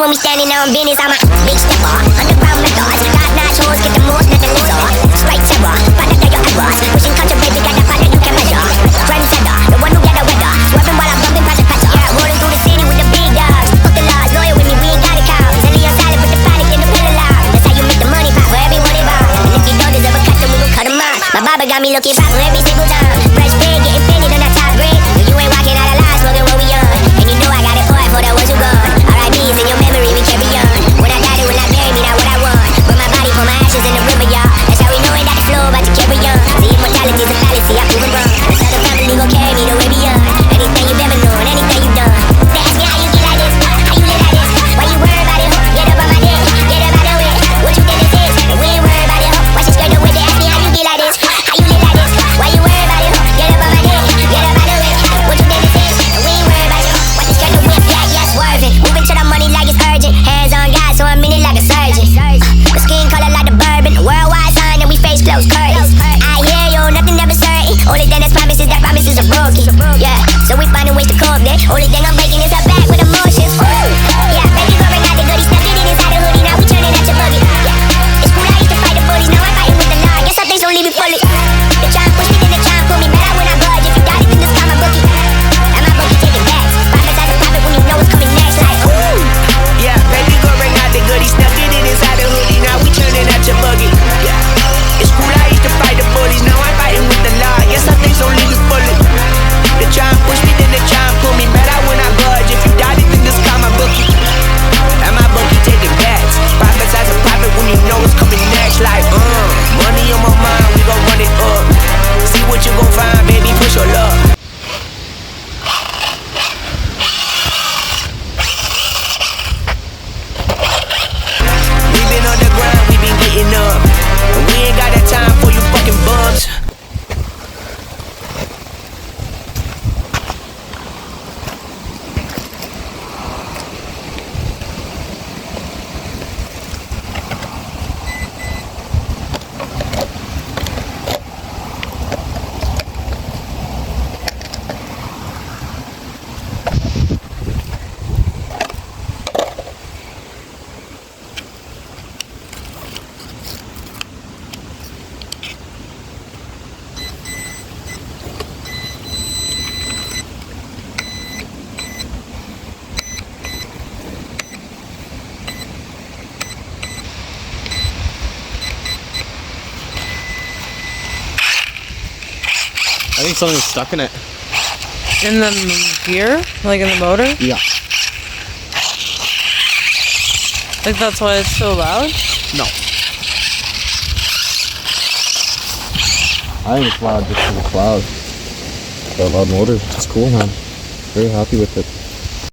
when we standing on business. I'm a big stepper, underground methods. Top-notch hoes get the most, nothing lesser. Straight terror, but I tell you I was pushing culture, baby, got the partner you can measure. Trendsetter, the one who get the weather. Swerving while I'm bumping past the catcher. Yeah, rolling through the city with the big dogs. Fuck the laws, loyal with me, we ain't got a cow. Zelly on silent, put the panic in the pill alive. That's how you make the money pop for everyone involved. And if you don't deserve a cut, then we gon' cut 'em off. My barber got me looking proper every single time. Fresh pig, getting painted on that top grade. You ain't walking out of line, smoking what we on. And you know I got it all for the ones who gone. R.I.P.'s in your memory, we carry on. When I die, they will not bury me, not what I want. Burn my body for my ashes in the river, y'all. That's how we know it, that the flow about to carry on. See, immortality's a fallacy, I prove it wrong. That's how the family gon' carry me the way beyond. Anything you've ever known, anything you've done. They ask me how you get like this, how you live like this. Why you worry about it, ho? Get up on my dick, get up out of it. What you think this is? We ain't worried about it, ho. Why she skirt up with it? Ask me how you get like this, how you live like this. Why you worry about it, ho? Get up on my dick, get up out of it. What you think this is? We ain't worried about it, ho. Why she skirt up with it? Yeah, swerving. Moving to the money like it's urgent. Hands on God, so I'm in it like a surgeon. The skin color like the bourbon. Worldwide sign and we face close curtains. I hear you, nothing ever certain. Only thing that's promises, that promises are broken. Yeah, so we finding ways to cope there. Only thing I'm breaking is her back with emotions. Yeah, baby girl bring out the goodies. Stuck it in inside the hoodie, now we turning out your buggy. Yeah, it's cool, I used to fight the bullies. Now I'm fighting with the law. Guess some things don't leave me fully. They try and push me, then they try and pull me. Mad when I budge. If you got it, then this time my bookie. And my bookie taking backs. Profits as a profit when you know it's coming next. Like, ooh. Yeah, baby girl bring out the goodies. Stuck it in inside the hoodie, now we turning out your buggy. Yeah, it's cool, I used to fight the bullies. Now I'm fighting with the law. Guess some things don't leave me fully. They try and push me, then they try and pull me. Mad when I budge. If you got it, then this time my bookie. And my bookie taking backs. Profits as a profit when you know it's coming next. Like, money on my mind, we gon' run it up. See what you gon' find, baby, push your luck. We been on the grind, we been getting up. And we ain't got that time for you fucking bums. I think something's stuck in it. In the gear? Like in the motor? Yeah. Like that's why it's so loud? No. I think it's loud just because it's loud. It's a loud motor. It's cool, man. Very happy with it.